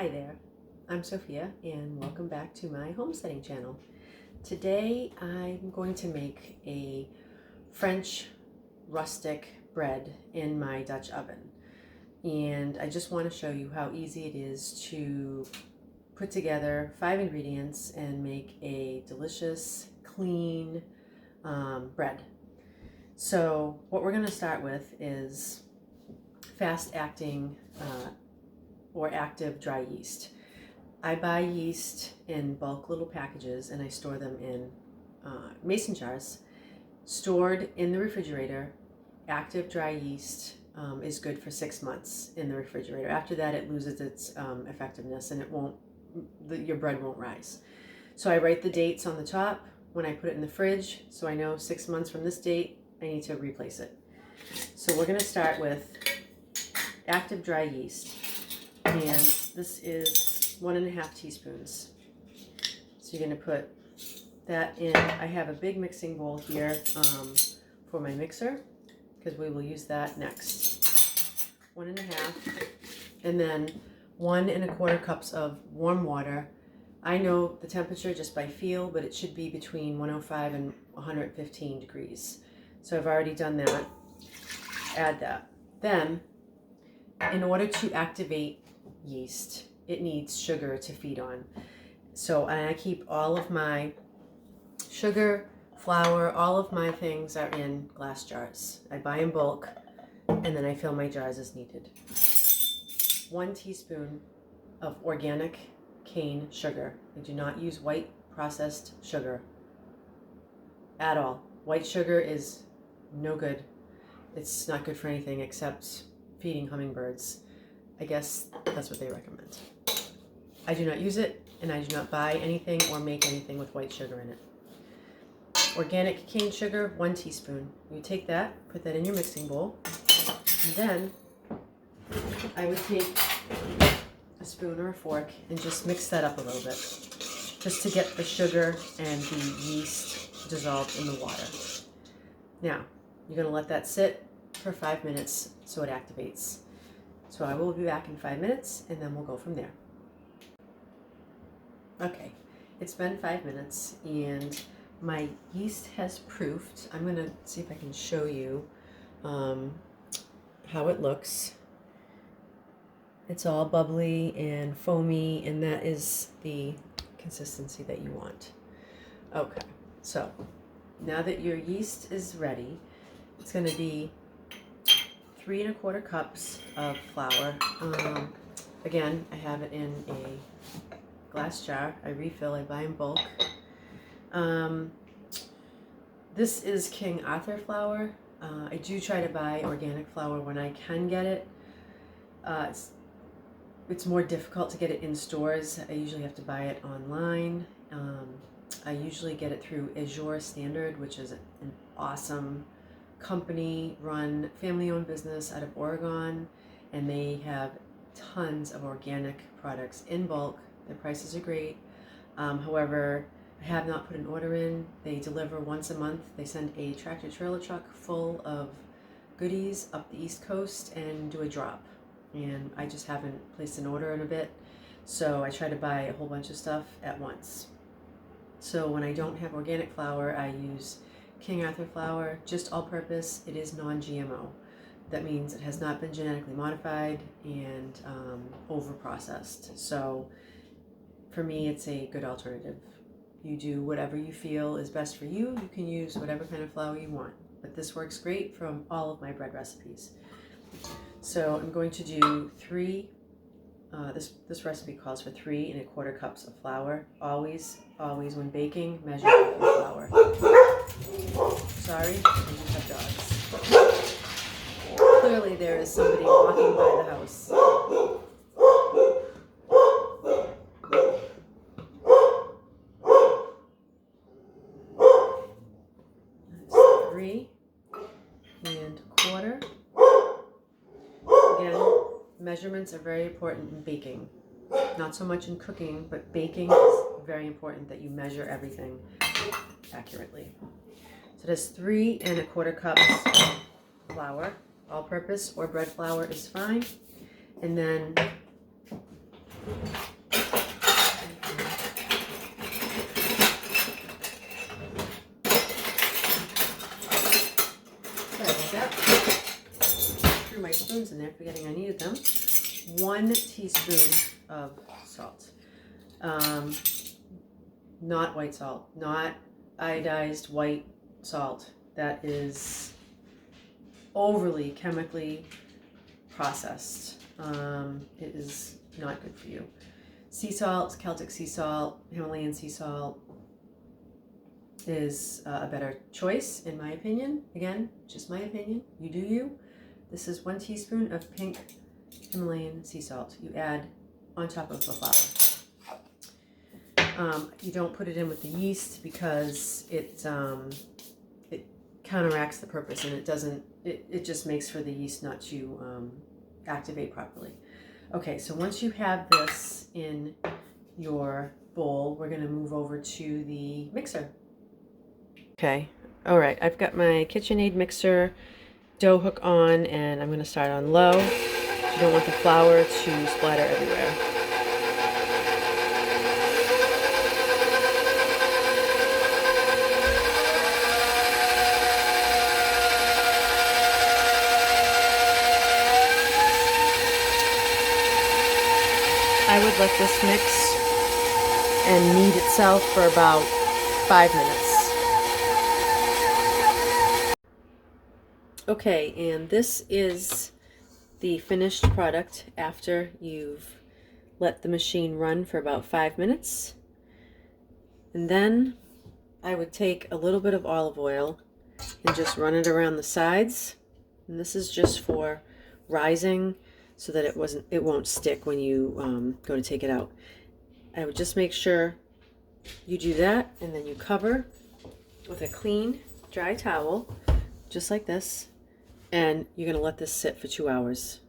Hi there, I'm Sophia and welcome back to my homesteading channel. Today I'm going to make a French rustic bread in my Dutch oven, and I just want to show you how easy it is to put together 5 ingredients and make a delicious, clean bread. So what we're going to start with is fast-acting or active dry yeast. I buy yeast in bulk little packages and I store them in mason jars. Stored in the refrigerator, active dry yeast is good for 6 months in the refrigerator. After that, it loses its effectiveness and it won't, your bread won't rise. So I write the dates on the top when I put it in the fridge, so I know 6 months from this date I need to replace it. So we're going to start with active dry yeast, and this is 1.5 teaspoons. So you're going to put that in. I have a big mixing bowl here for my mixer because we will use that next. 1.5, and then 1.25 cups of warm water. I know the temperature just by feel, but it should be between 105 and 115 degrees. So I've already done that. Add that. Then, in order to activate yeast, it needs sugar to feed on. So I keep all of my sugar, flour, all of my things are in glass jars. I buy in bulk and then I fill my jars as needed. 1 teaspoon of organic cane sugar. I do not use white processed sugar at all. White sugar is no good. It's not good for anything except feeding hummingbirds. I guess that's what they recommend. I do not use it, and I do not buy anything or make anything with white sugar in it. Organic cane sugar, 1 teaspoon. You take that, put that in your mixing bowl, and then I would take a spoon or a fork and just mix that up a little bit, just to get the sugar and the yeast dissolved in the water. Now, you're going to let that sit for 5 minutes so it activates. So I will be back in 5 minutes and then we'll go from there. Okay, it's been 5 minutes and my yeast has proofed. I'm going to see if I can show you how it looks. It's all bubbly and foamy, and that is the consistency that you want. Okay, so now that your yeast is ready, it's going to be 3.25 cups of flour. Again, I have it in a glass jar. I refill, I buy in bulk. This is King Arthur flour. I do try to buy organic flour when I can get it. It's more difficult to get it in stores. I usually have to buy it online. I usually get it through Azure Standard, which is an awesome company-run, family-owned business out of Oregon, and they have tons of organic products in bulk. Their prices are great. However, I have not put an order in. They deliver once a month. They send a tractor-trailer truck full of goodies up the East Coast and do a drop. And I just haven't placed an order in a bit, so I try to buy a whole bunch of stuff at once. So when I don't have organic flour, I use King Arthur flour, just all-purpose. It is non-GMO. That means it has not been genetically modified and over-processed. So for me, it's a good alternative. You do whatever you feel is best for you. You can use whatever kind of flour you want, but this works great from all of my bread recipes. So I'm going to do 3, this recipe calls for 3.25 cups of flour. Always when baking, measure your flour. Sorry, I do have dogs. Clearly there is somebody walking by the house. That's 3.25. Again, measurements are very important in baking. Not so much in cooking, but baking is very important that you measure everything accurately. So that's 3.25 cups of flour. All-purpose or bread flour is fine. And then 1 teaspoon of salt. Not white salt, not iodized white salt. That is overly chemically processed. It is not good for you. Sea salt, Celtic sea salt, Himalayan sea salt is a better choice in my opinion. Again, just my opinion. You do you. This is 1 teaspoon of pink Himalayan sea salt. You add on top of the flour. You don't put it in with the yeast because it counteracts the purpose, and it just makes for the yeast not to activate properly. Okay, so once you have this in your bowl, we're going to move over to the mixer. Okay, all right, I've got my KitchenAid mixer dough hook on, and I'm going to start on low. You don't want the flour to splatter everywhere. I would let this mix and knead itself for about 5 minutes. Okay, and this is the finished product after you've let the machine run for about 5 minutes. And then I would take a little bit of olive oil and just run it around the sides. And this is just for rising so that it won't stick when you go to take it out. I would just make sure you do that, and then you cover with a clean, dry towel, just like this, and you're going to let this sit for 2 hours.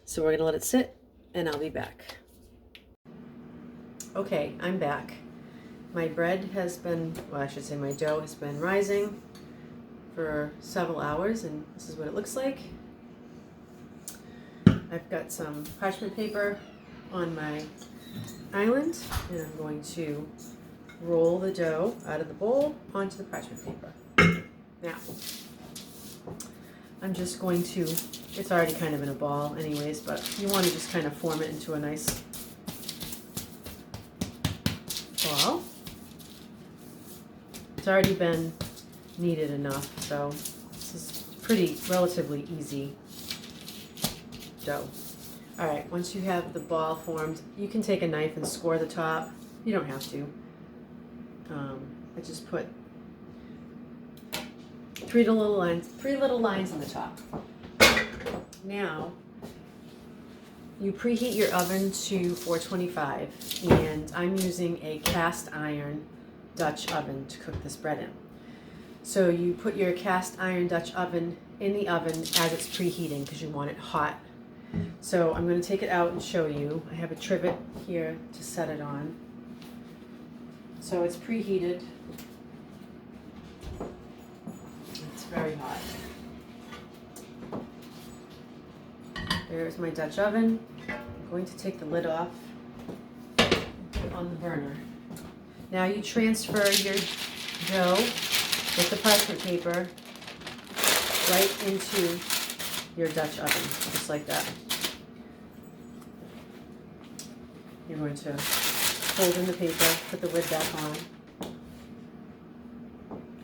So we're going to let it sit, and I'll be back. Okay, I'm back. My bread has been, well, I should say my dough has been rising for several hours, and this is what it looks like. I've got some parchment paper on my island, and I'm going to roll the dough out of the bowl onto the parchment paper. Now, I'm just going to, it's already kind of in a ball anyways, but you want to just kind of form it into a nice ball. It's already been kneaded enough, so this is pretty relatively easy dough. All right, once you have the ball formed, you can take a knife and score the top. You don't have to. I just put three little lines in the top. Now, you preheat your oven to 425, and I'm using a cast iron Dutch oven to cook this bread in. So you put your cast iron Dutch oven in the oven as it's preheating because you want it hot. So I'm going to take it out and show you. I have a trivet here to set it on. So it's preheated. It's very hot. There's my Dutch oven. I'm going to take the lid off and put it on the burner. Now you transfer your dough with the parchment paper right into your Dutch oven, just like that. You're going to fold in the paper, put the lid back on,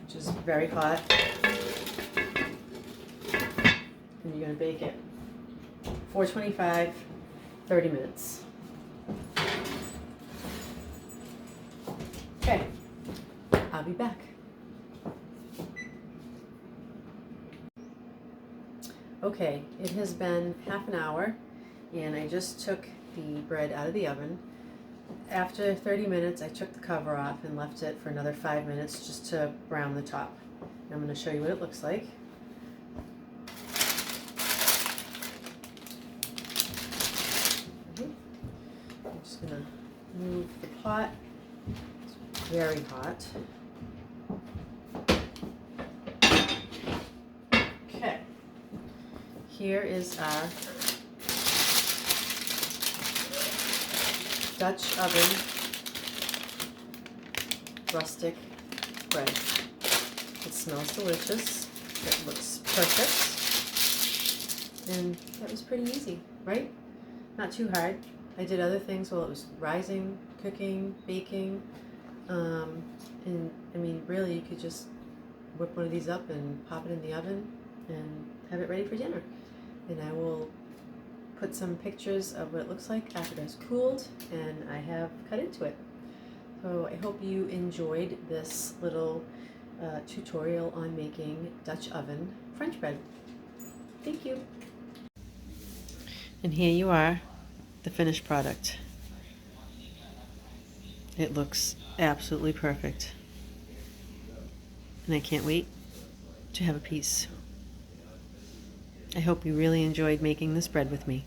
which is very hot, and you're going to bake it 425, 30 minutes. Okay, I'll be back. Okay, it has been half an hour, and I just took the bread out of the oven. After 30 minutes, I took the cover off and left it for another 5 minutes just to brown the top. I'm going to show you what it looks like. I'm just going to move the pot. It's very hot. Okay. Here is our Dutch oven rustic bread. It smells delicious. It looks perfect. And that was pretty easy, right? not too hard. I did other things while it was rising, cooking, baking, and I mean, really, you could just whip one of these up and pop it in the oven and have it ready for dinner. And I will put some pictures of what it looks like after it's cooled, and I have cut into it. So I hope you enjoyed this little tutorial on making Dutch oven French bread. Thank you. And here you are, the finished product. It looks absolutely perfect. And I can't wait to have a piece. I hope you really enjoyed making this bread with me.